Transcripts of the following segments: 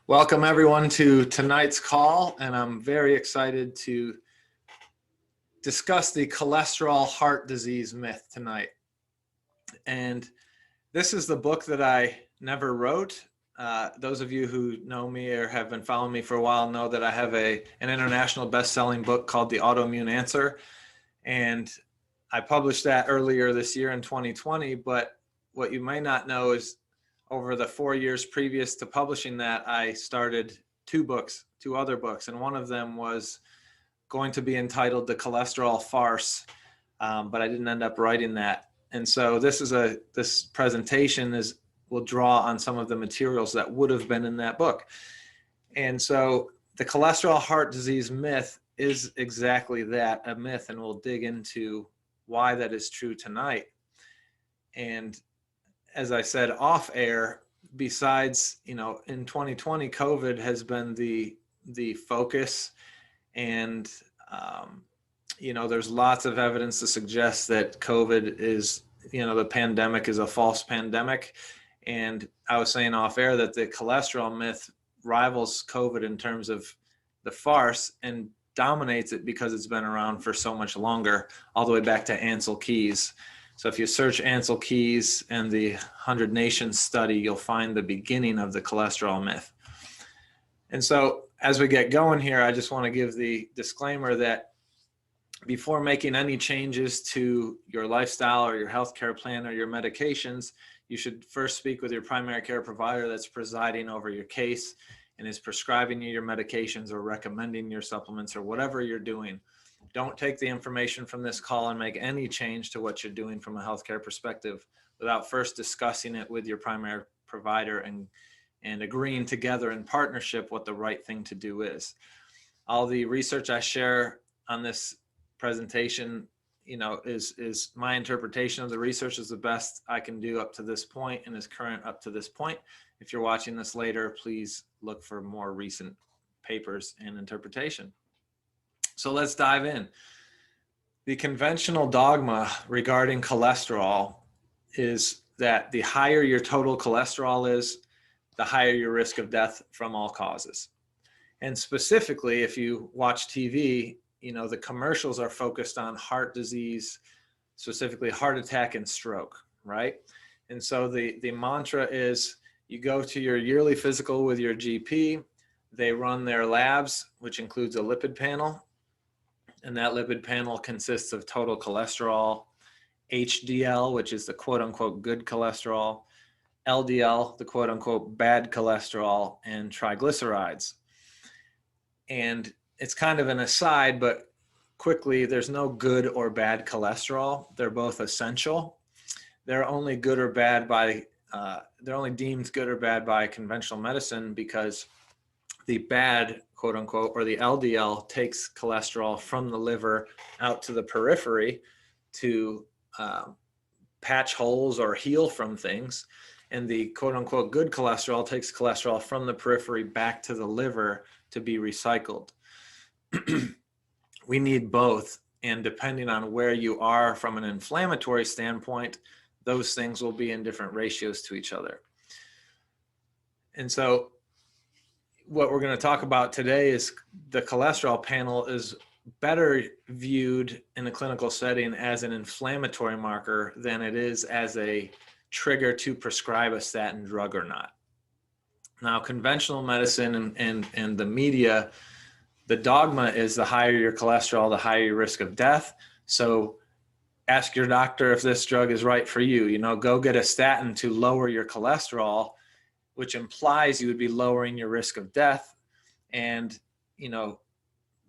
Welcome everyone to tonight's call, and I'm very excited to discuss the cholesterol heart disease myth tonight. And this is the book that I never wrote. Those of you who know me or have been following me for a while know that I have an international best-selling book called The Autoimmune Answer. And I published that earlier this year in 2020, but what you may not know is over the 4 years previous to publishing that, I started two other books, and one of them was going to be entitled The Cholesterol Farce, but I didn't end up writing that. And so this presentation will draw on some of the materials that would have been in that book. And so the cholesterol heart disease myth is exactly that, a myth, and we'll dig into why that is true tonight. And as I said off air, besides, in 2020, COVID has been the focus, and, there's lots of evidence to suggest that COVID is, the pandemic is a false pandemic. And I was saying off air that the cholesterol myth rivals COVID in terms of the farce and dominates it because it's been around for so much longer, all the way back to Ansel Keys. So if you search Ansel Keys and the 100 Nations study, you'll find the beginning of the cholesterol myth. And so as we get going here, I just want to give the disclaimer that before making any changes to your lifestyle or your healthcare plan or your medications, you should first speak with your primary care provider that's presiding over your case and is prescribing you your medications or recommending your supplements or whatever you're doing. Don't take the information from this call and make any change to what you're doing from a healthcare perspective without first discussing it with your primary provider and agreeing together in partnership what the right thing to do is. All the research I share on this presentation, is my interpretation of the research, is the best I can do up to this point and is current up to this point. If you're watching this later, please look for more recent papers and interpretation. So let's dive in. The conventional dogma regarding cholesterol is that the higher your total cholesterol is, the higher your risk of death from all causes. And specifically, if you watch TV, the commercials are focused on heart disease, specifically heart attack and stroke, right? And so the mantra is you go to your yearly physical with your GP, they run their labs, which includes a lipid panel. And that lipid panel consists of total cholesterol, HDL, which is the quote unquote good cholesterol, LDL, the quote unquote bad cholesterol, and triglycerides. And it's kind of an aside, but quickly, there's no good or bad cholesterol. They're both essential. They're only good or bad they're only deemed good or bad by conventional medicine because the bad, quote unquote, or the LDL takes cholesterol from the liver out to the periphery to patch holes or heal from things. And the quote unquote good cholesterol takes cholesterol from the periphery back to the liver to be recycled. We need both. And depending on where you are from an inflammatory standpoint, those things will be in different ratios to each other. And so what we're going to talk about today is the cholesterol panel is better viewed in a clinical setting as an inflammatory marker than it is as a trigger to prescribe a statin drug or not. Now, conventional medicine and the media, the dogma is the higher your cholesterol, the higher your risk of death. So ask your doctor if this drug is right for you. Go get a statin to lower your cholesterol, which implies you would be lowering your risk of death and,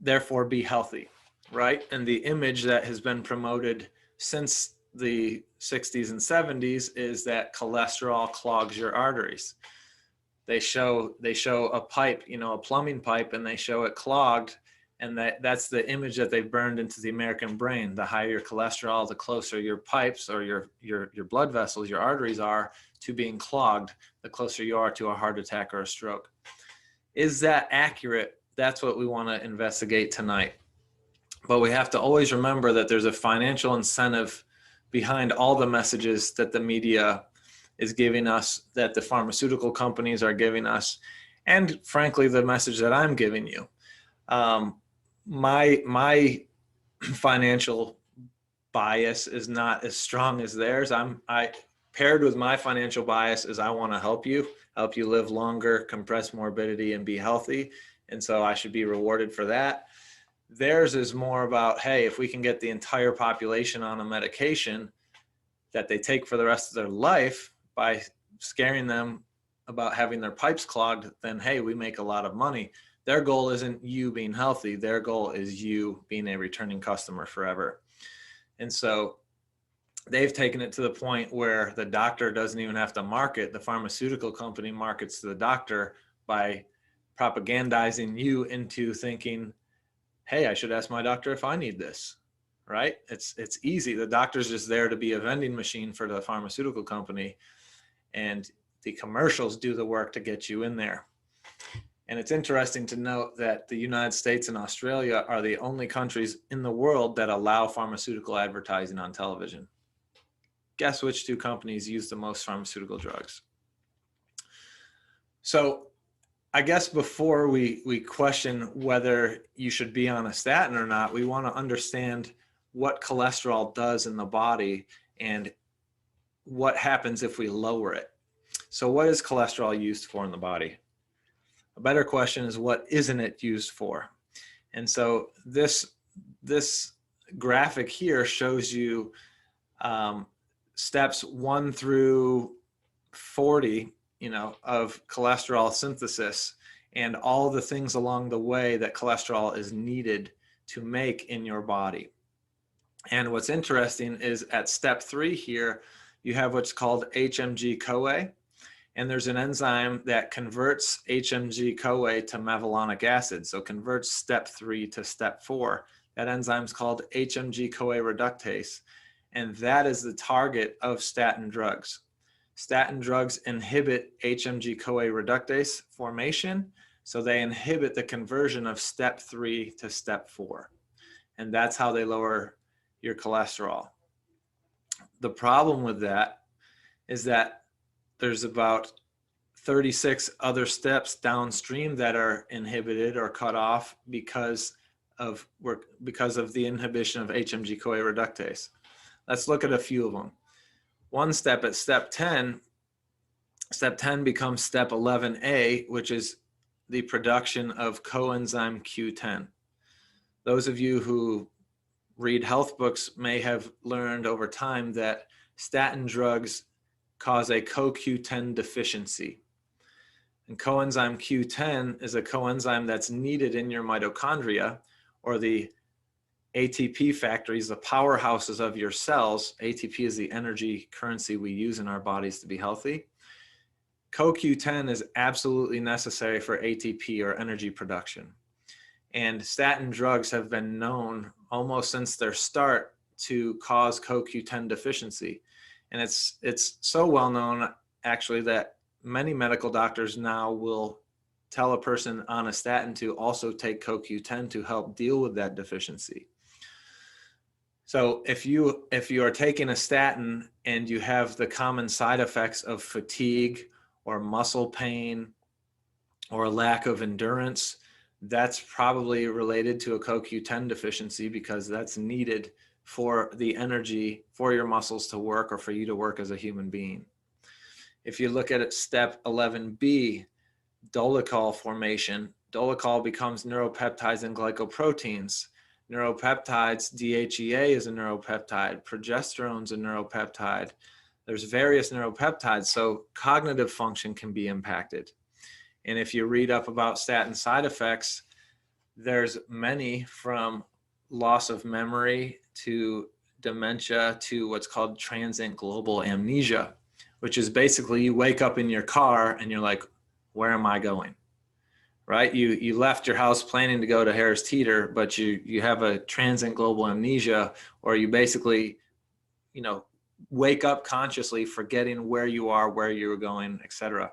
therefore be healthy, right? And the image that has been promoted since the 60s and 70s is that cholesterol clogs your arteries. They show a pipe, a plumbing pipe, and they show it clogged. And that's the image that they've burned into the American brain. The higher your cholesterol, the closer your pipes or your blood vessels, your arteries are to being clogged, the closer you are to a heart attack or a stroke. Is that accurate? That's what we want to investigate tonight. But we have to always remember that there's a financial incentive behind all the messages that the media is giving us, that the pharmaceutical companies are giving us. and frankly, the message that I'm giving you. My financial bias is not as strong as theirs. I paired with my financial bias is I want to help you live longer, compress morbidity, and be healthy. And so I should be rewarded for that. Theirs is more about, hey, if we can get the entire population on a medication that they take for the rest of their life by scaring them about having their pipes clogged, then hey, we make a lot of money. Their goal isn't you being healthy. Their goal is you being a returning customer forever. And so they've taken it to the point where the doctor doesn't even have to market. The pharmaceutical company markets to the doctor by propagandizing you into thinking, hey, I should ask my doctor if I need this, right? It's easy. The doctor's just there to be a vending machine for the pharmaceutical company, and the commercials do the work to get you in there. And it's interesting to note that the United States and Australia are the only countries in the world that allow pharmaceutical advertising on television. Guess which two companies use the most pharmaceutical drugs? So I guess before we question whether you should be on a statin or not, we want to understand what cholesterol does in the body and what happens if we lower it. So what is cholesterol used for in the body? A better question is, what isn't it used for? And so this graphic here shows you steps 1 through 40, of cholesterol synthesis and all the things along the way that cholesterol is needed to make in your body. And what's interesting is at step 3 here, you have what's called HMG-CoA. And there's an enzyme that converts HMG-CoA to mevalonic acid. So converts step 3 to step 4. That enzyme is called HMG-CoA reductase. And that is the target of statin drugs. Statin drugs inhibit HMG-CoA reductase formation. So they inhibit the conversion of step 3 to step 4. And that's how they lower your cholesterol. The problem with that is that there's about 36 other steps downstream that are inhibited or cut off because of the inhibition of HMG-CoA reductase. Let's look at a few of them. One step at step 10 becomes step 11A, which is the production of coenzyme Q10. Those of you who read health books may have learned over time that statin drugs cause a CoQ10 deficiency. And coenzyme Q10 is a coenzyme that's needed in your mitochondria, or the ATP factories, the powerhouses of your cells. ATP is the energy currency we use in our bodies to be healthy. CoQ10 is absolutely necessary for ATP, or energy production. And statin drugs have been known almost since their start to cause CoQ10 deficiency. And it's so well known, actually, that many medical doctors now will tell a person on a statin to also take CoQ10 to help deal with that deficiency. So if you are taking a statin and you have the common side effects of fatigue or muscle pain or a lack of endurance, that's probably related to a CoQ10 deficiency, because that's needed for the energy for your muscles to work, or for you to work as a human being. If you look at it, step 11B, dolicol formation. Dolicol becomes neuropeptides and glycoproteins. Neuropeptides, DHEA is a neuropeptide, progesterone's a neuropeptide. There's various neuropeptides, so cognitive function can be impacted. And if you read up about statin side effects, there's many, from loss of memory to dementia to what's called transient global amnesia, which is basically you wake up in your car and you're like, where am I going? Right? You left your house planning to go to Harris Teeter, but you have a transient global amnesia, or you basically, wake up consciously forgetting where you are, where you were going, etc.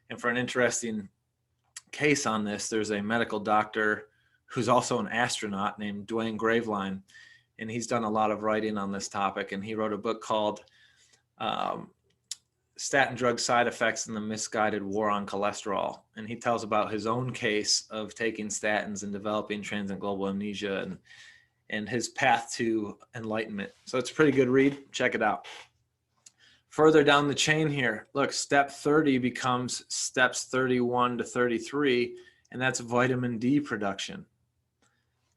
And for an interesting case on this, there's a medical doctor who's also an astronaut named Dwayne Graveline, and he's done a lot of writing on this topic. And he wrote a book called statin drug side effects and the misguided war on cholesterol. And he tells about his own case of taking statins and developing transient global amnesia and his path to enlightenment. So it's a pretty good read. Check it out. Further down the chain here, look, step 30 becomes steps 31 to 33, and that's vitamin D production.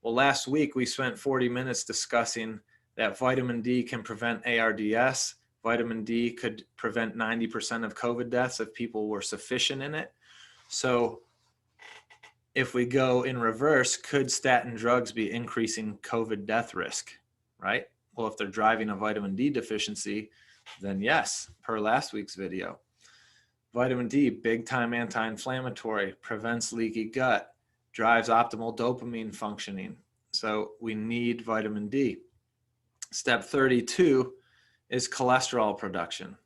Well, last week we spent 40 minutes discussing that vitamin D can prevent ARDS. Vitamin D could prevent 90% of COVID deaths if people were sufficient in it. So if we go in reverse, could statin drugs be increasing COVID death risk, right? Well, if they're driving a vitamin D deficiency, then yes, per last week's video. Vitamin D, big time anti-inflammatory, prevents leaky gut, drives optimal dopamine functioning. So we need vitamin D. Step 32 is cholesterol production.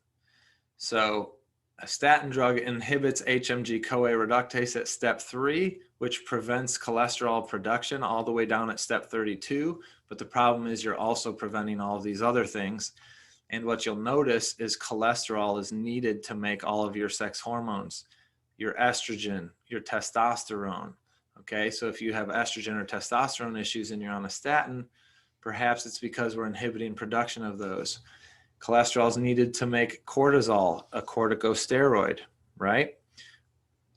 So a statin drug inhibits HMG-CoA reductase at step 3, which prevents cholesterol production all the way down at step 32. But the problem is you're also preventing all of these other things. And what you'll notice is cholesterol is needed to make all of your sex hormones, your estrogen, your testosterone. Okay, so if you have estrogen or testosterone issues and you're on a statin, perhaps it's because we're inhibiting production of those. Cholesterol is needed to make cortisol, a corticosteroid, right?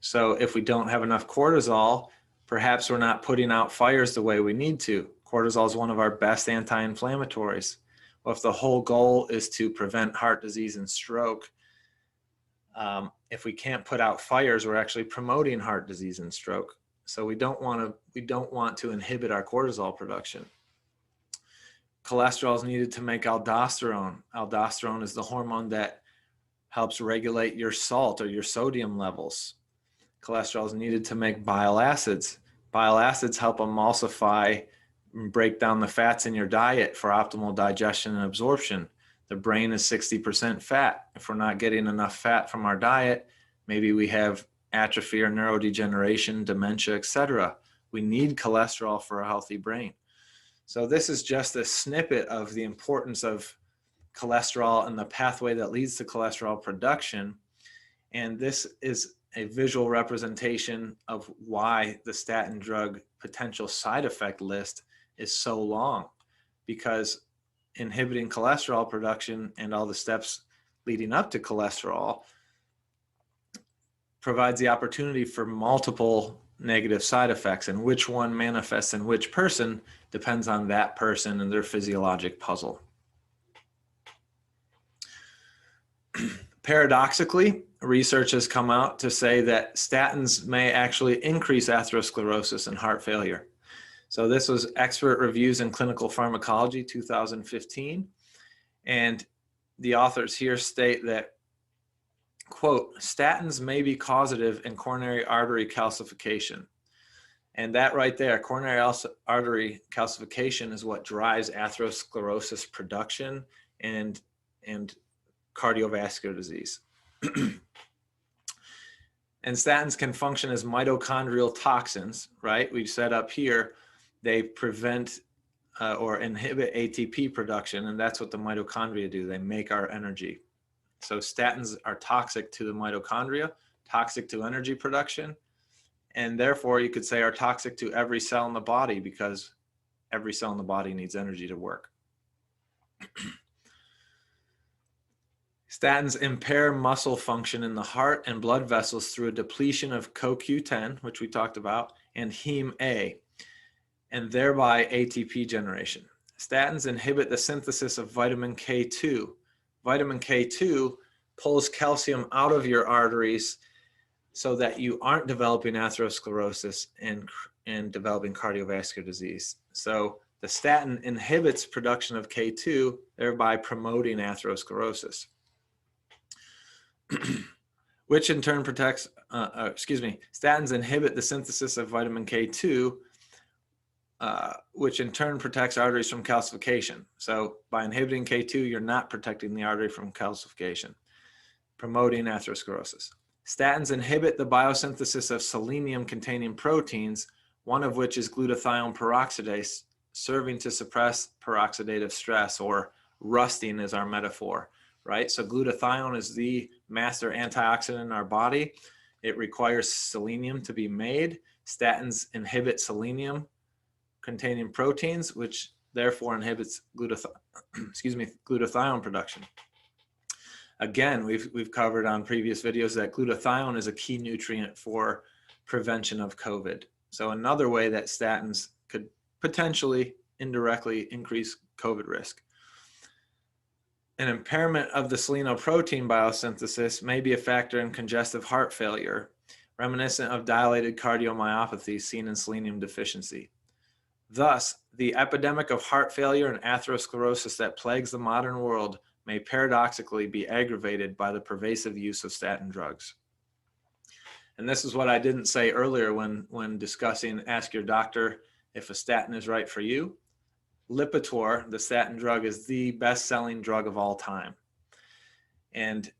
So if we don't have enough cortisol, perhaps we're not putting out fires the way we need to. Cortisol is one of our best anti-inflammatories. Well, if the whole goal is to prevent heart disease and stroke, if we can't put out fires, we're actually promoting heart disease and stroke. So we don't want to inhibit our cortisol production. Cholesterol is needed to make aldosterone. Aldosterone is the hormone that helps regulate your salt or your sodium levels. Cholesterol is needed to make bile acids. Bile acids help emulsify and break down the fats in your diet for optimal digestion and absorption. The brain is 60% fat. If we're not getting enough fat from our diet, maybe we have atrophy or neurodegeneration, dementia, etc. We need cholesterol for a healthy brain. So this is just a snippet of the importance of cholesterol and the pathway that leads to cholesterol production. And this is a visual representation of why the statin drug potential side effect list is so long, because inhibiting cholesterol production and all the steps leading up to cholesterol provides the opportunity for multiple negative side effects, and which one manifests in which person depends on that person and their physiologic puzzle. Paradoxically, research has come out to say that statins may actually increase atherosclerosis and heart failure. So this was Expert Reviews in Clinical Pharmacology, 2015. And the authors here state that, quote, statins may be causative in coronary artery calcification. And that right there, coronary artery calcification is what drives atherosclerosis production and cardiovascular disease. And statins can function as mitochondrial toxins, right? We've set up here, they prevent or inhibit ATP production, and that's what the mitochondria do. They make our energy. So statins are toxic to the mitochondria, toxic to energy production, and therefore you could say are toxic to every cell in the body, because every cell in the body needs energy to work. Statins impair muscle function in the heart and blood vessels through a depletion of CoQ10, which we talked about, and heme A, and thereby ATP generation. Statins inhibit the synthesis of vitamin K2. Vitamin K2 pulls calcium out of your arteries so that you aren't developing atherosclerosis and developing cardiovascular disease. So the statin inhibits production of K2, thereby promoting atherosclerosis. Which in turn protects, statins inhibit the synthesis of vitamin K2, which in turn protects arteries from calcification. So by inhibiting K2, you're not protecting the artery from calcification, promoting atherosclerosis. Statins inhibit the biosynthesis of selenium-containing proteins, one of which is glutathione peroxidase, serving to suppress peroxidative stress, or rusting is our metaphor. right? So glutathione is the master antioxidant in our body. It requires selenium to be made. Statins inhibit selenium containing proteins, which therefore inhibits glutathione production. Again, we've covered on previous videos that glutathione is a key nutrient for prevention of COVID. So another way that statins could potentially indirectly increase COVID risk. An impairment of the selenoprotein biosynthesis may be a factor in congestive heart failure, reminiscent of dilated cardiomyopathy seen in selenium deficiency. Thus, the epidemic of heart failure and atherosclerosis that plagues the modern world may paradoxically be aggravated by the pervasive use of statin drugs. And this is what I didn't say earlier when discussing ask your doctor if a statin is right for you. Lipitor, the statin drug, is the best-selling drug of all time. And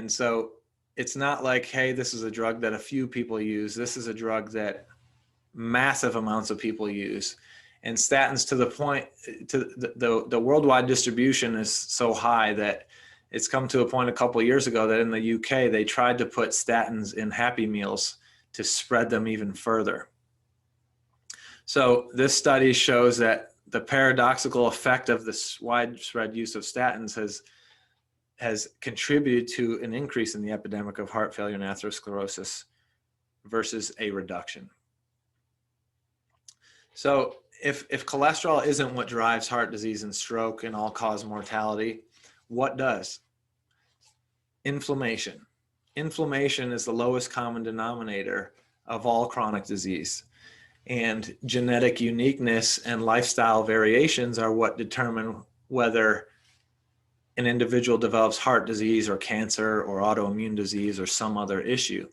so it's not like, hey, this is a drug that a few people use. This is a drug that massive amounts of people use. And statins, to the point, to the worldwide distribution is so high that it's come to a point a couple of years ago that in the UK, they tried to put statins in Happy Meals to spread them even further. So this study shows that the paradoxical effect of this widespread use of statins has contributed to an increase in the epidemic of heart failure and atherosclerosis versus a reduction. So if cholesterol isn't what drives heart disease and stroke and all-cause mortality, what does? Inflammation. Inflammation is the lowest common denominator of all chronic disease. And genetic uniqueness and lifestyle variations are what determine whether an individual develops heart disease or cancer or autoimmune disease or some other issue.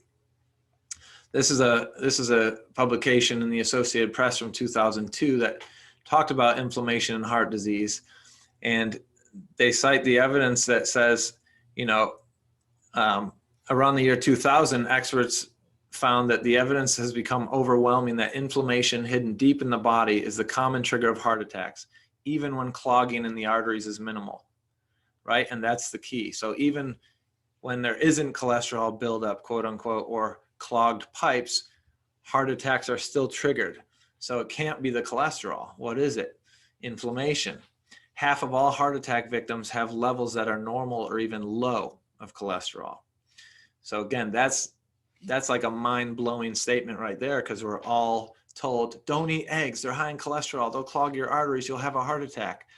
This is a publication in the Associated Press from 2002 that talked about inflammation and heart disease. And they cite the evidence that says, around the year 2000, experts found that the evidence has become overwhelming that inflammation hidden deep in the body is the common trigger of heart attacks, even when clogging in the arteries is minimal, right? And that's the key. So even when there isn't cholesterol buildup, quote unquote, or clogged pipes, heart attacks are still triggered. So it can't be the cholesterol. What is it? Inflammation. Half of all heart attack victims have levels that are normal or even low of cholesterol. So again, that's like a mind-blowing statement right there, because we're all told, don't eat eggs, they're high in cholesterol, they'll clog your arteries, you'll have a heart attack.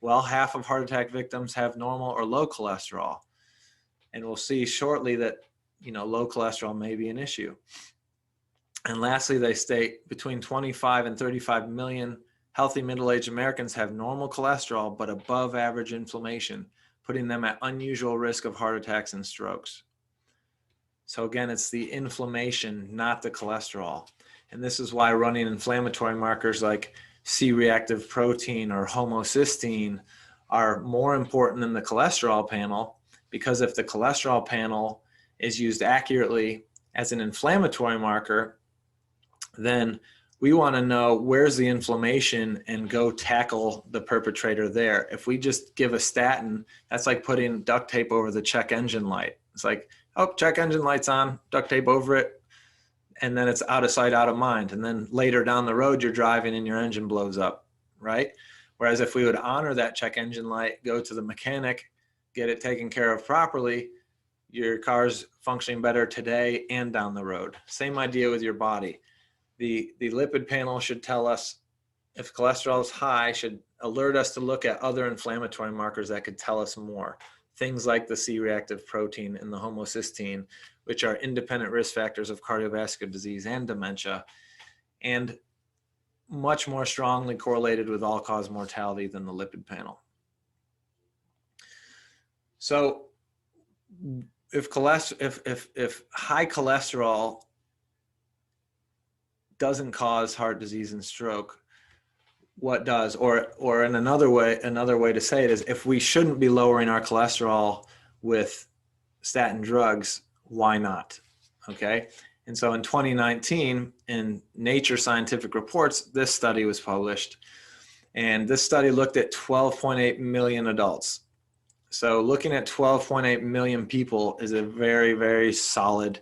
Well, half of heart attack victims have normal or low cholesterol. And we'll see shortly that, low cholesterol may be an issue. And lastly, they state between 25 and 35 million healthy middle-aged Americans have normal cholesterol, but above average inflammation, putting them at unusual risk of heart attacks and strokes. So again, it's the inflammation, not the cholesterol. And this is why running inflammatory markers like C-reactive protein or homocysteine are more important than the cholesterol panel, because if the cholesterol panel is used accurately as an inflammatory marker, then we want to know where's the inflammation and go tackle the perpetrator there. If we just give a statin, that's like putting duct tape over the check engine light. It's like, oh, check engine light's on, duct tape over it, and then it's out of sight, out of mind. And then later down the road, you're driving and your engine blows up, right? Whereas if we would honor that check engine light, go to the mechanic, get it taken care of properly, your car's functioning better today and down the road. Same idea with your body. The lipid panel should tell us if cholesterol is high, should alert us to look at other inflammatory markers that could tell us more. Things like the C-reactive protein and the homocysteine, which are independent risk factors of cardiovascular disease and dementia, and much more strongly correlated with all-cause mortality than the lipid panel. So if high cholesterol doesn't cause heart disease and stroke, what does? Or in another way to say it is, if we shouldn't be lowering our cholesterol with statin drugs, why not? Okay. And so in 2019 in Nature Scientific Reports, this study was published, and this study looked at 12.8 million adults. So looking at 12.8 million people is a very, very solid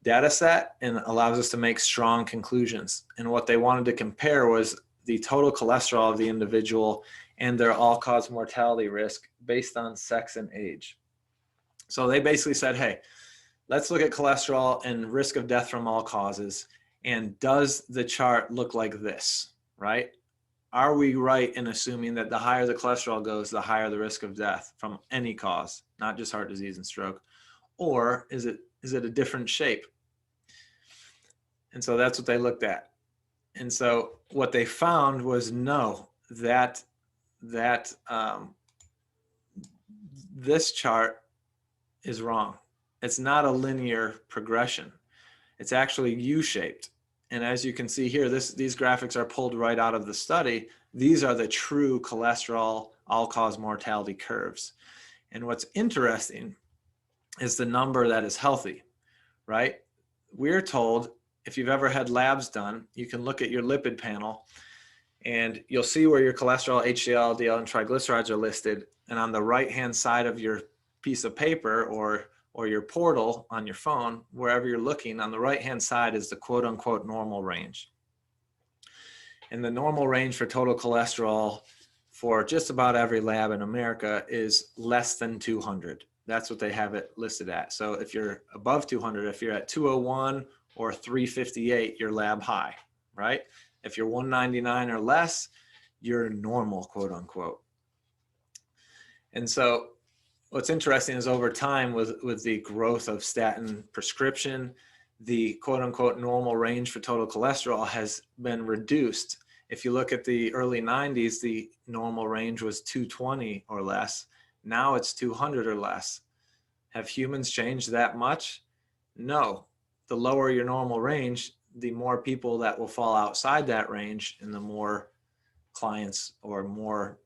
data set and allows us to make strong conclusions. And what they wanted to compare was the total cholesterol of the individual and their all-cause mortality risk based on sex and age. So they basically said, hey, let's look at cholesterol and risk of death from all causes. And does the chart look like this, right? Are we right in assuming that the higher the cholesterol goes, the higher the risk of death from any cause, not just heart disease and stroke? Or is it a different shape? And so that's what they looked at. And so what they found was no, that this chart is wrong. It's not a linear progression. It's actually U-shaped. And as you can see here, these graphics are pulled right out of the study. These are the true cholesterol all-cause mortality curves. And what's interesting is the number that is healthy, right? We're told, if you've ever had labs done, you can look at your lipid panel and you'll see where your cholesterol, HDL, LDL, and triglycerides are listed. And on the right-hand side of your piece of paper or your portal on your phone, wherever you're looking, on the right-hand side is the quote-unquote normal range. And the normal range for total cholesterol for just about every lab in America is less than 200. That's what they have it listed at. So if you're above 200, if you're at 201 or 358, you're lab high, right? If you're 199 or less, you're normal, quote-unquote. And so what's interesting is over time with the growth of statin prescription, the quote unquote normal range for total cholesterol has been reduced. If you look at the early 90s, the normal range was 220 or less. Now it's 200 or less. Have humans changed that much? No. The lower your normal range, the more people that will fall outside that range and the more clients or more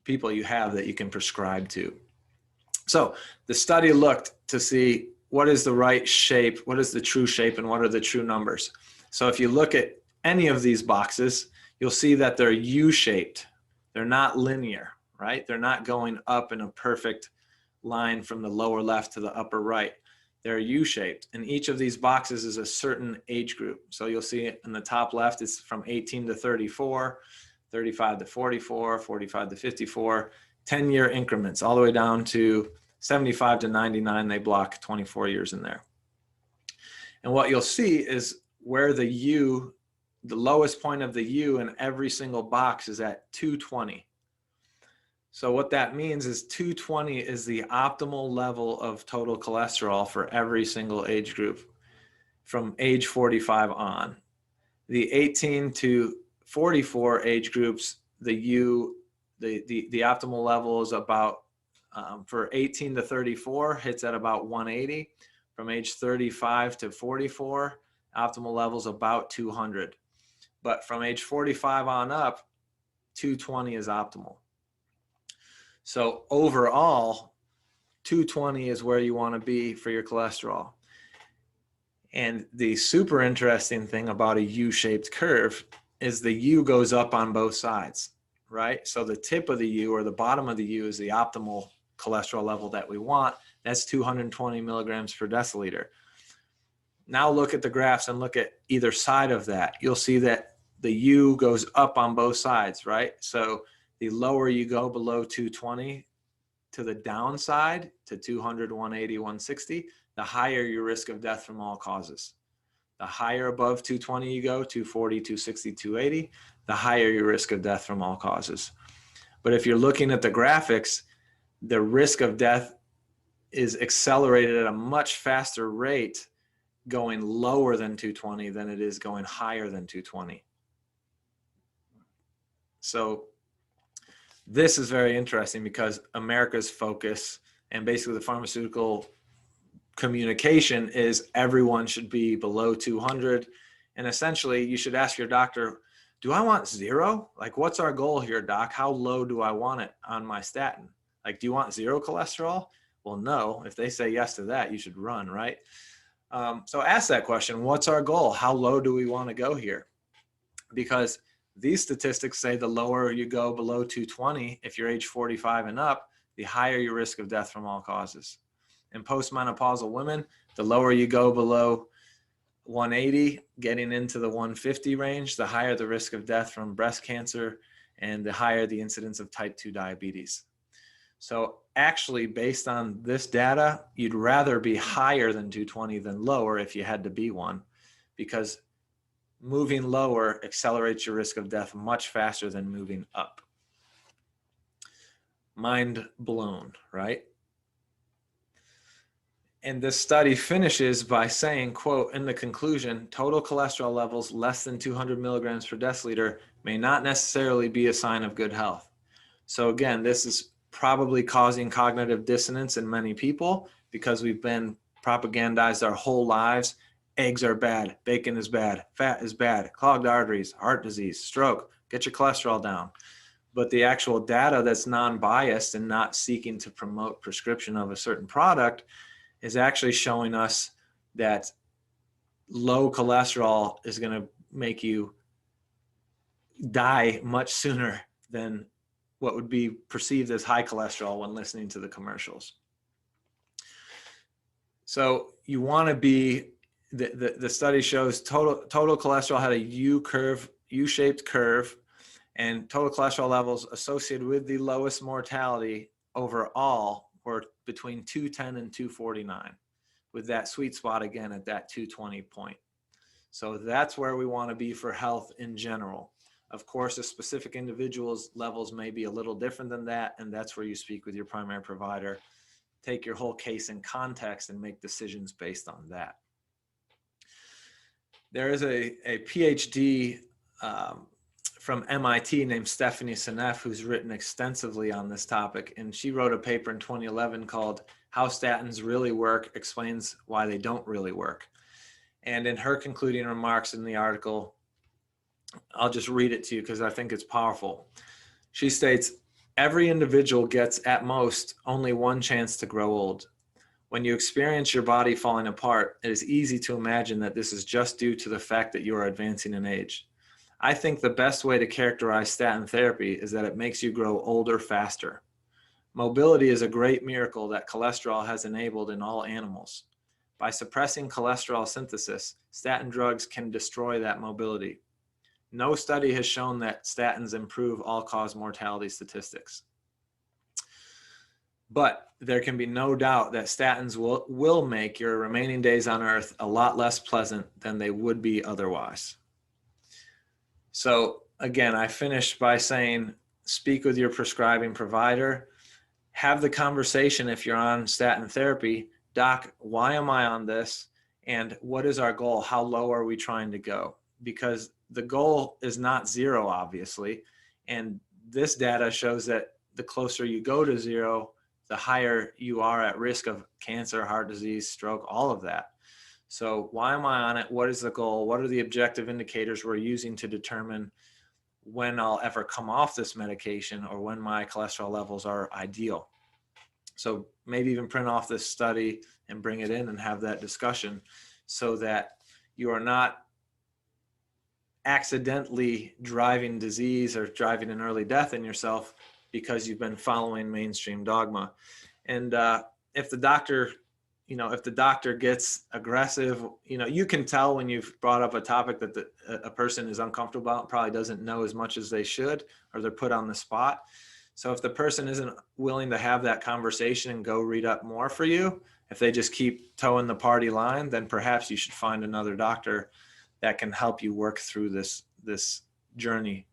people you have that you can prescribe to. So the study looked to see what is the right shape, what is the true shape, and what are the true numbers. So if you look at any of these boxes, you'll see that they're U-shaped. They're not linear, right? They're not going up in a perfect line from the lower left to the upper right. They're U-shaped, and each of these boxes is a certain age group. So you'll see in the top left, it's from 18 to 34, 35 to 44, 45 to 54, 10-year increments, all the way down to 75 to 99. They block 24 years in there. And what you'll see is where the U, the lowest point of the U in every single box is at 220. So what that means is 220 is the optimal level of total cholesterol for every single age group from age 45 on. The 18 to 44 age groups, the optimal level is about, for 18 to 34, hits at about 180. From age 35 to 44, optimal level is about 200. But from age 45 on up, 220 is optimal. So overall, 220 is where you want to be for your cholesterol. And the super interesting thing about a U-shaped curve is the U goes up on both sides, right? So the tip of the U or the bottom of the U is the optimal cholesterol level that we want. That's 220 milligrams per deciliter. Now look at the graphs and look at either side of that. You'll see that the U goes up on both sides, right? So the lower you go below 220 to the downside to 200, 180, 160, the higher your risk of death from all causes. The higher above 220 you go, 240, 260, 280, the higher your risk of death from all causes. But if you're looking at the graphics, the risk of death is accelerated at a much faster rate going lower than 220 than it is going higher than 220. So this is very interesting because America's focus and basically the pharmaceutical communication is everyone should be below 200. And essentially you should ask your doctor, do I want zero? Like, what's our goal here, doc? How low do I want it on my statin? Like, do you want zero cholesterol? Well, no. If they say yes to that, you should run, right? So ask that question. What's our goal? How low do we want to go here? Because These statistics say the lower you go below 220, if you're age 45 and up, the higher your risk of death from all causes. In postmenopausal women, the lower you go below 180, getting into the 150 range, the higher the risk of death from breast cancer and the higher the incidence of type 2 diabetes. So actually, based on this data, you'd rather be higher than 220 than lower if you had to be one, because moving lower accelerates your risk of death much faster than moving up. Mind blown, right? And this study finishes by saying, quote, in the conclusion, total cholesterol levels less than 200 milligrams per deciliter may not necessarily be a sign of good health. So again, this is probably causing cognitive dissonance in many people because we've been propagandized our whole lives. Eggs are bad, bacon is bad, fat is bad, clogged arteries, heart disease, stroke, get your cholesterol down. But the actual data that's non-biased and not seeking to promote prescription of a certain product is actually showing us that low cholesterol is going to make you die much sooner than what would be perceived as high cholesterol when listening to the commercials. So you want to be, the study shows total cholesterol had a U-shaped curve, and total cholesterol levels associated with the lowest mortality overall were between 210 and 249, with that sweet spot again at that 220 point. So that's where we want to be for health in general. Of course, a specific individual's levels may be a little different than that, and that's where you speak with your primary provider, take your whole case in context and make decisions based on that. There is a PhD from MIT named Stephanie Seneff who's written extensively on this topic, and she wrote a paper in 2011 called How Statins Really Work, Explains Why They Don't Really Work. And in her concluding remarks in the article, I'll just read it to you because I think it's powerful. She states, every individual gets at most only one chance to grow old. When you experience your body falling apart, it is easy to imagine that this is just due to the fact that you are advancing in age. I think the best way to characterize statin therapy is that it makes you grow older faster. Mobility is a great miracle that cholesterol has enabled in all animals. By suppressing cholesterol synthesis, statin drugs can destroy that mobility. No study has shown that statins improve all-cause mortality statistics. But there can be no doubt that statins will make your remaining days on Earth a lot less pleasant than they would be otherwise. So again, I finished by saying, speak with your prescribing provider, have the conversation if you're on statin therapy, doc, why am I on this? And what is our goal? How low are we trying to go? Because the goal is not zero, obviously. And this data shows that the closer you go to zero, the higher you are at risk of cancer, heart disease, stroke, all of that. So why am I on it? What is the goal? What are the objective indicators we're using to determine when I'll ever come off this medication or when my cholesterol levels are ideal? So maybe even print off this study and bring it in and have that discussion so that you are not accidentally driving disease or driving an early death in yourself because you've been following mainstream dogma. And if the doctor gets aggressive, you can tell when you've brought up a topic that a person is uncomfortable about, probably doesn't know as much as they should, or they're put on the spot. So if the person isn't willing to have that conversation and go read up more for you, if they just keep towing the party line, then perhaps you should find another doctor that can help you work through this journey.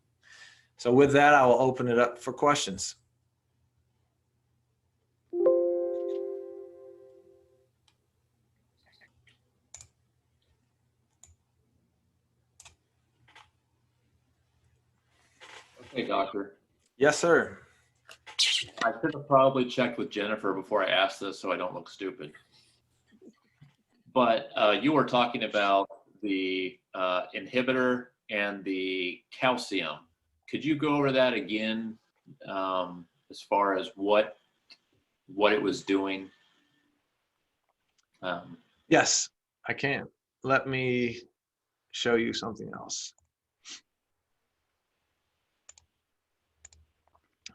So with that, I will open it up for questions. Okay, doctor. Yes, sir. I should have probably checked with Jennifer before I asked this so I don't look stupid. But you were talking about the inhibitor and the calcium. Could you go over that again as far as what it was doing? Yes, I can. Let me show you something else.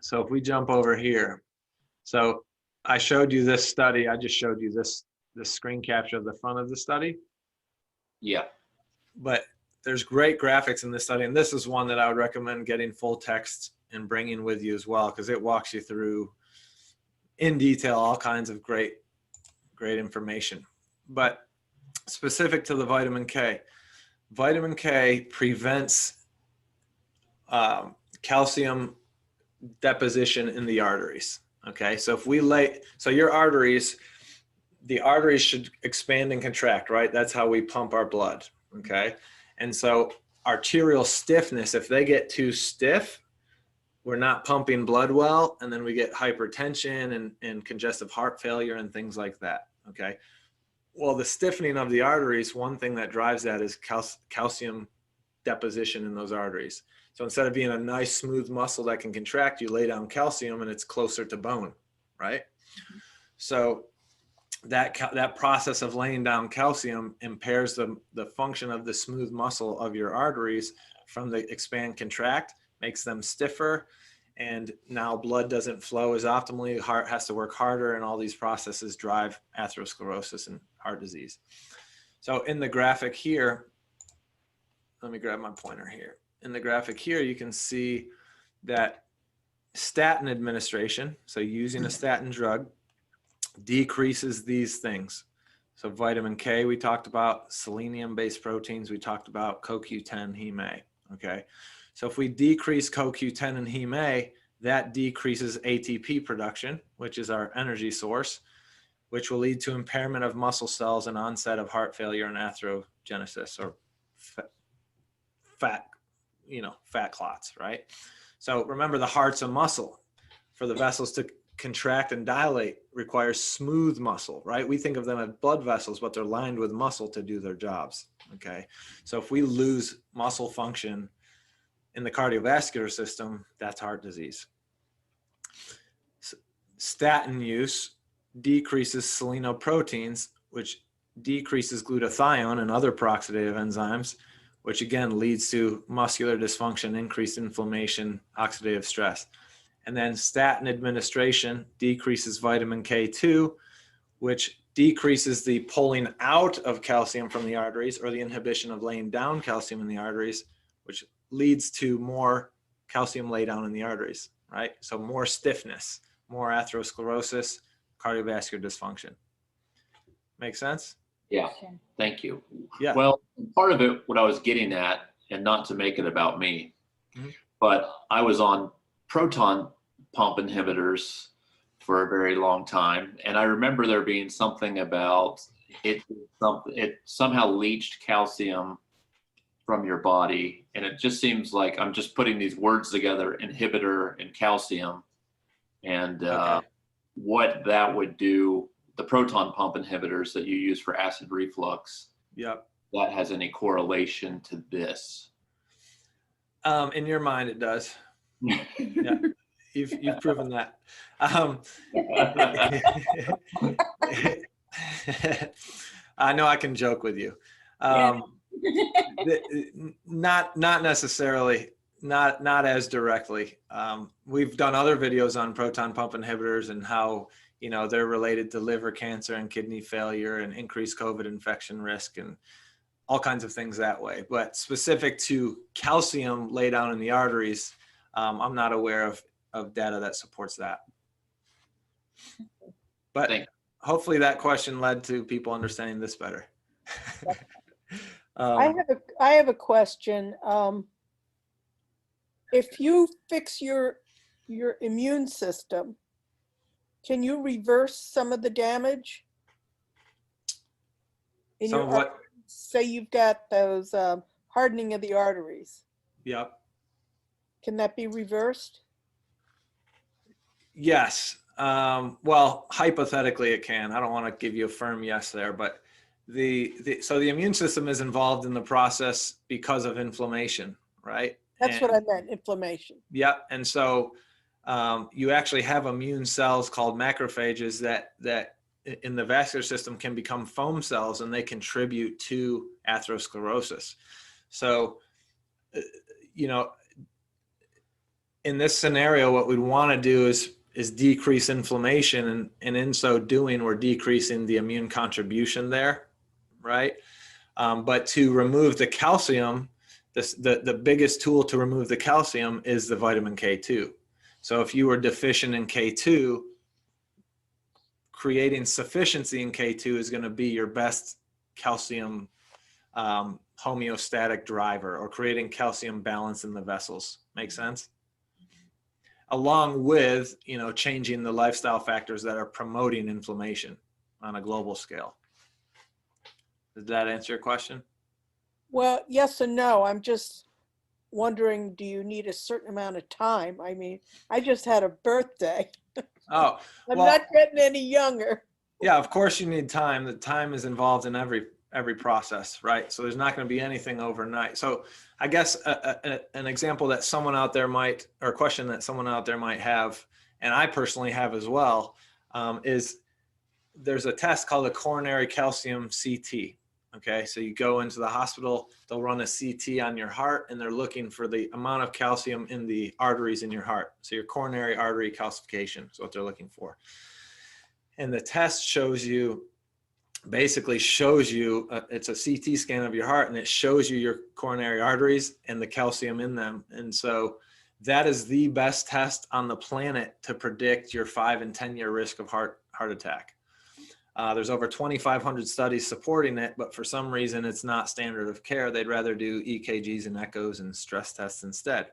So if we jump over here, so I showed you this study. I just showed you this screen capture of the front of the study. Yeah. But there's great graphics in this study, and this is one that I would recommend getting full text and bringing with you as well, because it walks you through in detail all kinds of great information. But specific to the vitamin K prevents calcium deposition in the arteries. Okay, so if we your arteries, the arteries should expand and contract, right? That's how we pump our blood. Okay, and so arterial stiffness, if they get too stiff, we're not pumping blood well, and then we get hypertension and congestive heart failure and things like that. Okay, well, the stiffening of the arteries, one thing that drives that is calcium deposition in those arteries. So instead of being a nice smooth muscle that can contract, you lay down calcium and it's closer to bone, right? So that process of laying down calcium impairs the function of the smooth muscle of your arteries from the expand contract, makes them stiffer, and now blood doesn't flow as optimally, the heart has to work harder, and all these processes drive atherosclerosis and heart disease. So in the graphic here, let me grab my pointer here. In the graphic here, you can see that statin administration, so using a statin drug, decreases these things. So vitamin K we talked about, selenium-based proteins we talked about, CoQ10, Heme A, okay? So if we decrease CoQ10 and Heme A, that decreases ATP production, which is our energy source, which will lead to impairment of muscle cells and onset of heart failure and atherogenesis, or fat clots, right? So remember, the heart's a muscle. For the vessels to contract and dilate requires smooth muscle, right? We think of them as blood vessels, but they're lined with muscle to do their jobs, okay? So if we lose muscle function in the cardiovascular system, that's heart disease. Statin use decreases selenoproteins, which decreases glutathione and other peroxidative enzymes, which again leads to muscular dysfunction, increased inflammation, oxidative stress. And then statin administration decreases vitamin K2, which decreases the pulling out of calcium from the arteries, or the inhibition of laying down calcium in the arteries, which leads to more calcium laydown in the arteries, right? So more stiffness, more atherosclerosis, cardiovascular dysfunction. Make sense? Yeah, thank you. Yeah. Well, part of it, what I was getting at, and not to make it about me, but I was on proton pump inhibitors for a very long time, and I remember there being something about it somehow leached calcium from your body, and it just seems like I'm just putting these words together, inhibitor and calcium, and what that would do. The proton pump inhibitors that you use for acid reflux, yep, that has any correlation to this? In your mind, it does. Yeah, you've proven that. I know I can joke with you. Not necessarily, not as directly. We've done other videos on proton pump inhibitors and how they're related to liver cancer and kidney failure and increased COVID infection risk and all kinds of things that way. But specific to calcium lay down in the arteries, I'm not aware of data that supports that. But hopefully that question led to people understanding this better. I have a question. If you fix your immune system, can you reverse some of the damage? Some of what? Say you've got those hardening of the arteries. Yep. Can that be reversed? Yes. Well, hypothetically it can. I don't want to give you a firm yes there, but so the immune system is involved in the process because of inflammation, right? That's what I meant, inflammation. Yep. And so you actually have immune cells called macrophages that in the vascular system can become foam cells, and they contribute to atherosclerosis. So, in this scenario, what we'd want to do is decrease inflammation, and in so doing, we're decreasing the immune contribution there, right? But to remove the calcium, the biggest tool to remove the calcium is the vitamin K2. So if you were deficient in K2, creating sufficiency in K2 is going to be your best calcium homeostatic driver, or creating calcium balance in the vessels. Make sense? Along with, changing the lifestyle factors that are promoting inflammation on a global scale. Did that answer your question? Well, yes and no. I'm just wondering, do you need a certain amount of time? I mean, I just had a birthday. Oh, I'm well, not getting any younger. yeah, of course you need time. The time is involved in every process, right? So there's not going to be anything overnight. So I guess an example that someone out there might, or a question that someone out there might have, and I personally have as well, is there's a test called a coronary calcium CT. Okay, so you go into the hospital, they'll run a CT on your heart, and they're looking for the amount of calcium in the arteries in your heart. So your coronary artery calcification is what they're looking for. And the test basically shows you, it's a CT scan of your heart, and it shows you your coronary arteries and the calcium in them. And so that is the best test on the planet to predict your 5 and 10-year risk of heart attack. There's over 2,500 studies supporting it, but for some reason it's not standard of care. They'd rather do EKGs and echoes and stress tests instead.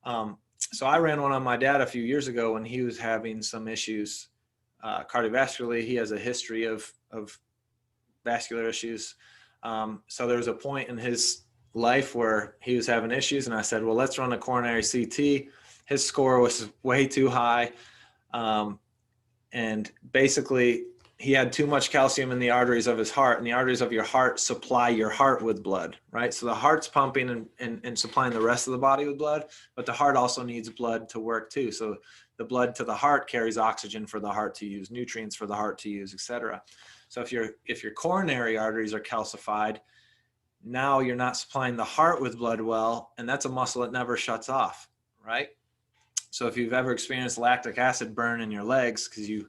So I ran one on my dad a few years ago when he was having some issues cardiovascularly. He has a history of vascular issues. So there was a point in his life where he was having issues, and I said, well, let's run a coronary CT. His score was way too high. And basically he had too much calcium in the arteries of his heart, and the arteries of your heart supply your heart with blood, right? So the heart's pumping and supplying the rest of the body with blood, but the heart also needs blood to work too. So the blood to the heart carries oxygen for the heart to use, nutrients for the heart to use, etc. So if your coronary arteries are calcified, now you're not supplying the heart with blood well, and that's a muscle that never shuts off, right? So if you've ever experienced lactic acid burn in your legs because you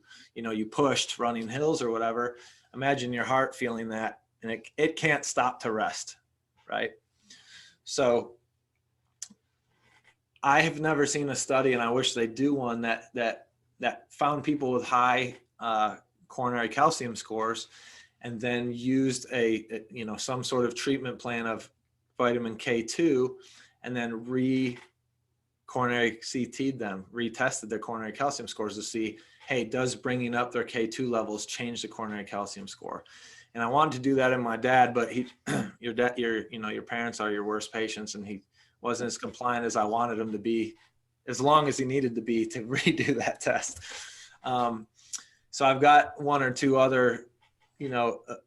pushed running hills or whatever, imagine your heart feeling that, and it can't stop to rest, right? So I have never seen a study, and I wish they do one, that found people with high coronary calcium scores and then used some sort of treatment plan of vitamin K2 and then coronary CT'd them, retested their coronary calcium scores to see, hey, does bringing up their K2 levels change the coronary calcium score? And I wanted to do that in my dad, but your parents are your worst patients, and he wasn't as compliant as I wanted him to be, as long as he needed to be to redo that test. So I've got one or two other,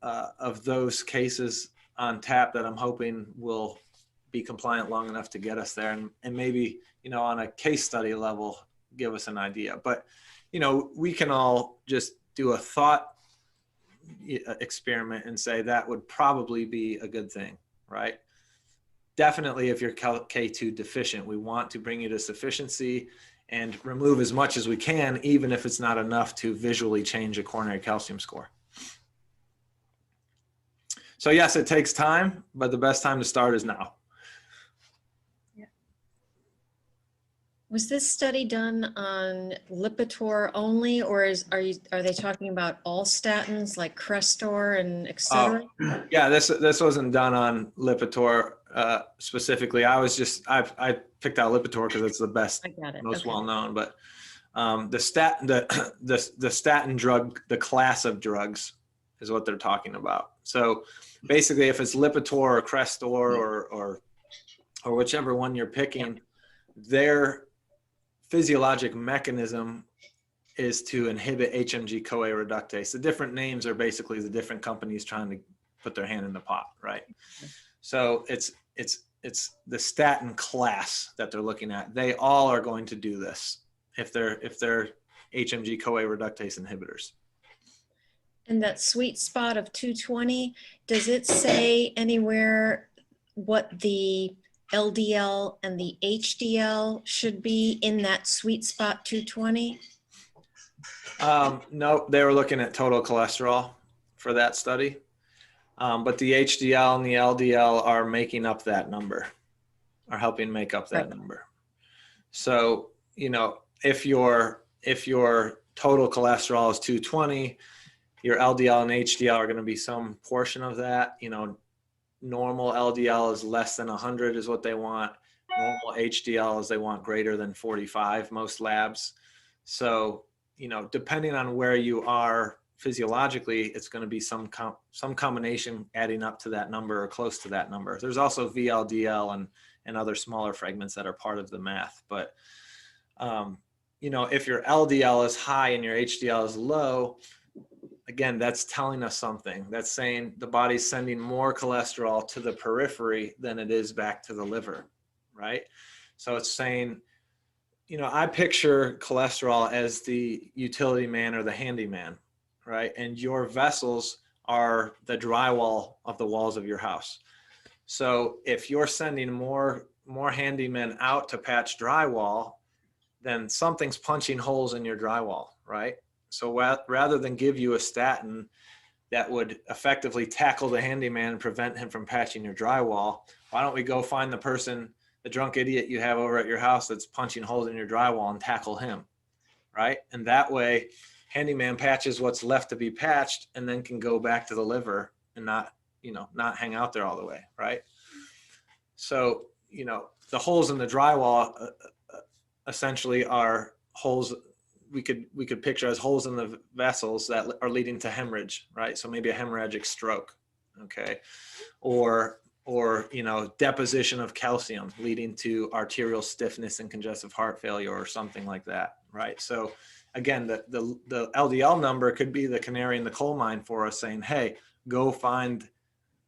of those cases on tap that I'm hoping will be compliant long enough to get us there, and maybe, on a case study level, give us an idea. But, we can all just do a thought experiment and say that would probably be a good thing, right? Definitely, if you're K2 deficient, we want to bring you to sufficiency and remove as much as we can, even if it's not enough to visually change a coronary calcium score. So yes, it takes time, but the best time to start is now. Was this study done on Lipitor only, or are they talking about all statins like Crestor and et cetera? Yeah, this wasn't done on Lipitor specifically. I picked out Lipitor because it's the best, most well known. But the statin drug, the class of drugs, is what they're talking about. So basically, if it's Lipitor or Crestor or whichever one you're picking, their physiologic mechanism is to inhibit HMG-CoA reductase. The different names are basically the different companies trying to put their hand in the pot, right? So it's the statin class that they're looking at. They all are going to do this if they're HMG-CoA reductase inhibitors. And that sweet spot of 220, does it say anywhere what the LDL and the HDL should be in that sweet spot 220? No, they were looking at total cholesterol for that study. But the HDL and the LDL are making up that number, are helping make up that Right. number. So, if your total cholesterol is 220, your LDL and HDL are going to be some portion of that. Normal LDL is less than 100 is what they want. Normal HDL is they want greater than 45, most labs. So, depending on where you are physiologically, it's going to be some combination adding up to that number or close to that number. There's also VLDL and other smaller fragments that are part of the math. But, if your LDL is high and your HDL is low, again, that's telling us something. That's saying the body's sending more cholesterol to the periphery than it is back to the liver, right? So it's saying, I picture cholesterol as the utility man or the handyman, right? And your vessels are the drywall of the walls of your house. So if you're sending more handymen out to patch drywall, then something's punching holes in your drywall, right? So rather than give you a statin that would effectively tackle the handyman and prevent him from patching your drywall, why don't we go find the drunk idiot you have over at your house that's punching holes in your drywall and tackle him, right? And that way, handyman patches what's left to be patched and then can go back to the liver and not hang out there all the way, right? So, the holes in the drywall essentially are holes we could picture as holes in the vessels that are leading to hemorrhage, right? So maybe a hemorrhagic stroke, okay? Or deposition of calcium leading to arterial stiffness and congestive heart failure or something like that, right? So again, the LDL number could be the canary in the coal mine for us saying, hey, go find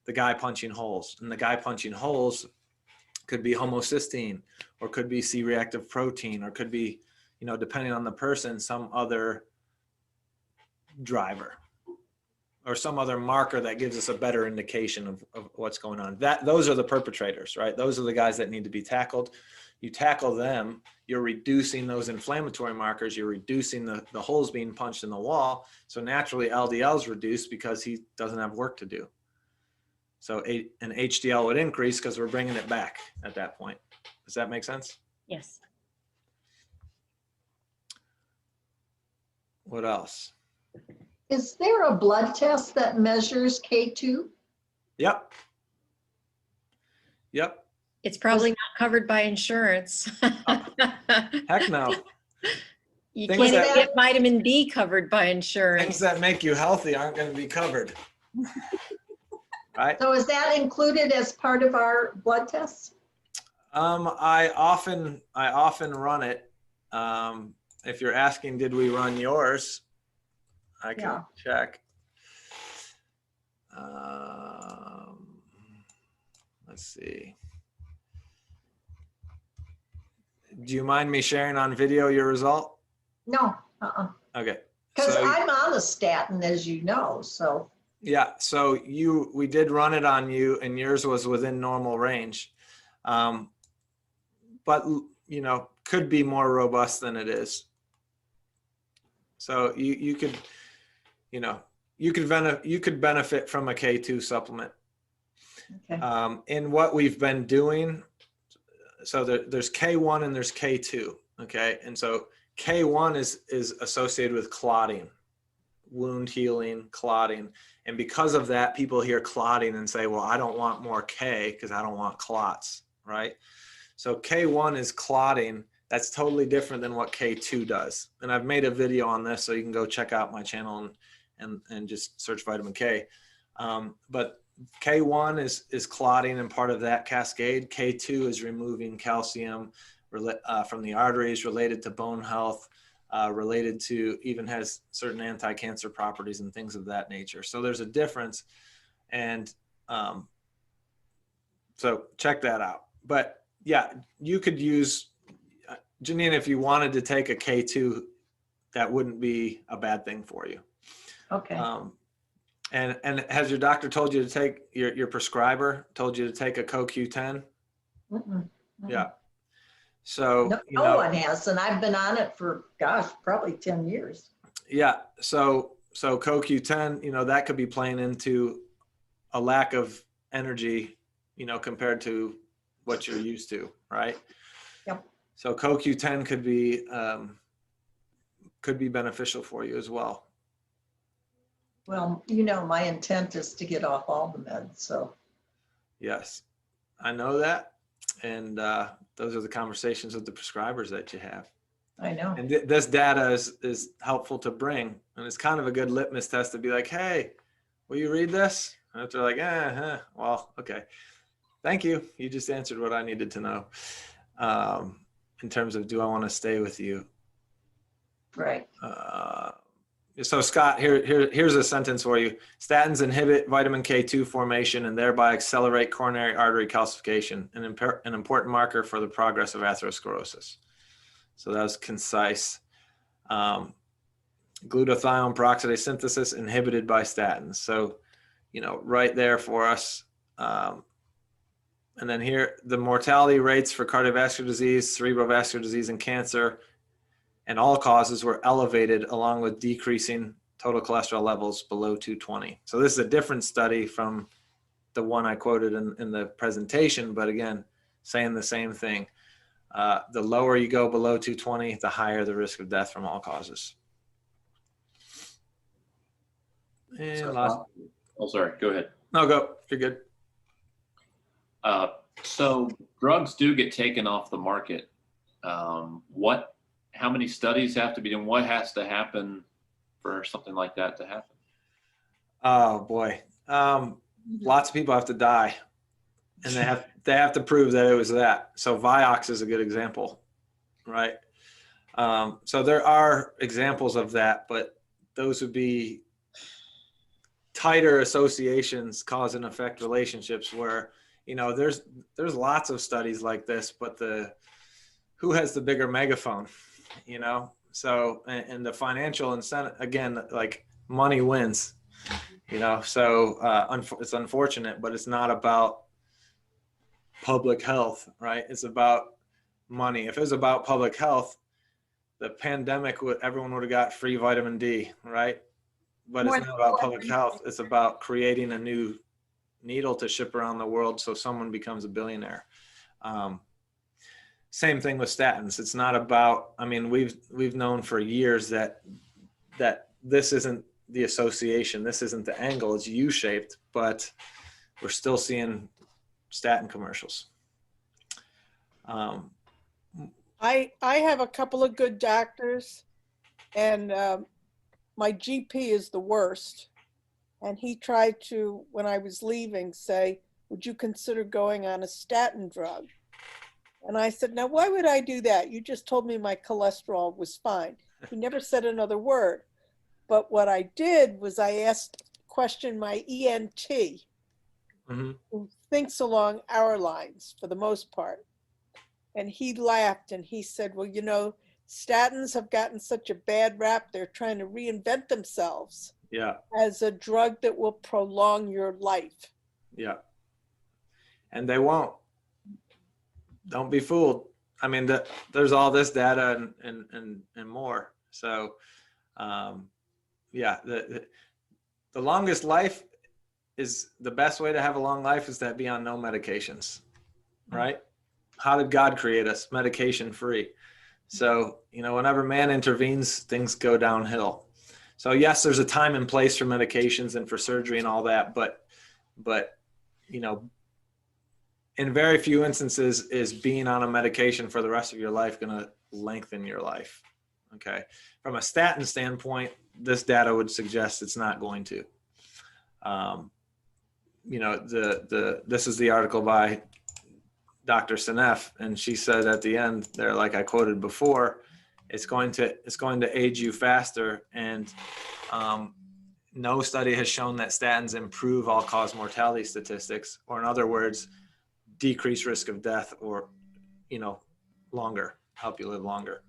the guy punching holes. And the guy punching holes could be homocysteine or could be C-reactive protein or could be, depending on the person, some other driver or some other marker that gives us a better indication of what's going on. Those are the perpetrators, right? Those are the guys that need to be tackled. You tackle them, you're reducing those inflammatory markers, you're reducing the holes being punched in the wall. So naturally LDL is reduced because he doesn't have work to do. So an HDL would increase because we're bringing it back at that point. Does that make sense? Yes. What else? Is there a blood test that measures K2? Yep. It's probably not covered by insurance. Heck no. You Things can't even that- get vitamin D covered by Things insurance. that make you healthy aren't going to be covered. Right? So is that included as part of our blood tests? I often run it. If you're asking, did we run yours? I can Yeah. check. Let's see. Do you mind me sharing on video your result? No, Okay. because So- I'm on a statin, as you know, so. Yeah, so we did run it on you and yours was within normal range. But could be more robust than it is. So you could benefit from a K2 supplement. Okay. In what we've been doing, so there's K1 and there's K2, okay? And so K1 is associated with clotting, wound healing, clotting. And because of that, people hear clotting and say, well, I don't want more K because I don't want clots, right? So K1 is clotting. That's totally different than what K2 does. And I've made a video on this, so you can go check out my channel and just search vitamin K. But K1 is clotting and part of that cascade. K2 is removing calcium from the arteries, related to bone health, related to, even has certain anti-cancer properties and things of that nature. So there's a difference. And so check that out. But yeah, you could use, Janine, if you wanted to take a K2, that wouldn't be a bad thing for you. Okay. And has your doctor told you to take, your prescriber told you to take a CoQ10? Mm-mm. Yeah. So, No, you no know, one has, and I've been on it for, gosh, probably 10 years. yeah. So CoQ10, that could be playing into a lack of energy, compared to what you're used to, right? Yep. So CoQ10 could be beneficial for you as well. Well, my intent is to get off all the meds, so. Yes, I know that. And those are the conversations with the prescribers that you have. I know. And this data is helpful to bring. And it's kind of a good litmus test to be like, hey, will you read this? And if they're like, well, okay. Thank you. You just answered what I needed to know in terms of, do I want to stay with you? Right. So Scott, here's a sentence for you. Statins inhibit vitamin K2 formation and thereby accelerate coronary artery calcification, an important marker for the progress of atherosclerosis. So that was concise. Glutathione peroxidase synthesis inhibited by statins. So, right there for us. And then here, the mortality rates for cardiovascular disease, cerebrovascular disease, and cancer, and all causes were elevated along with decreasing total cholesterol levels below 220. So this is a different study from the one I quoted in the presentation, but again, saying the same thing. The lower you go below 220, the higher the risk of death from all causes. And last, Oh, sorry, go ahead. no, go, you're good. So drugs do get taken off the market. How many studies have to be done? What has to happen for something like that to happen? Oh boy. Lots of people have to die, and they have to prove that it was that. So Vioxx is a good example, right? So there are examples of that, but those would be tighter associations, cause and effect relationships where, there's lots of studies like this, but who has the bigger megaphone, So, and the financial incentive, again, like money wins, so it's unfortunate, but it's not about public health, right? It's about money. If it was about public health, the pandemic everyone would have got free vitamin D, right? But it's not about public health. It's about creating a new needle to ship around the world so someone becomes a billionaire. Same thing with statins. It's not about, we've known for years that this isn't the association, this isn't the angle, it's U-shaped, but we're still seeing statin commercials. I have a couple of good doctors, and my GP is the worst. And he tried to, when I was leaving, say, would you consider going on a statin drug? And I said, now, why would I do that? You just told me my cholesterol was fine. He never said another word. But what I did was I questioned my ENT, who thinks along our lines for the most part. And he laughed and he said, well, statins have gotten such a bad rap. They're trying to reinvent themselves. Yeah. As a drug that will prolong your life. Yeah. And they won't. Don't be fooled. There's all this data and more. So, the longest life is the best way to have a long life is to be on no medications, right? How did God create us? Medication free. So, whenever man intervenes, things go downhill. So yes, there's a time and place for medications and for surgery and all that, but in very few instances is being on a medication for the rest of your life going to lengthen your life. Okay. From a statin standpoint, this data would suggest it's not going to. This is the article by Dr. Seneff, and she said at the end there, like I quoted before, it's going to age you faster, and no study has shown that statins improve all-cause mortality statistics, or in other words, decrease risk of death, or help you live longer.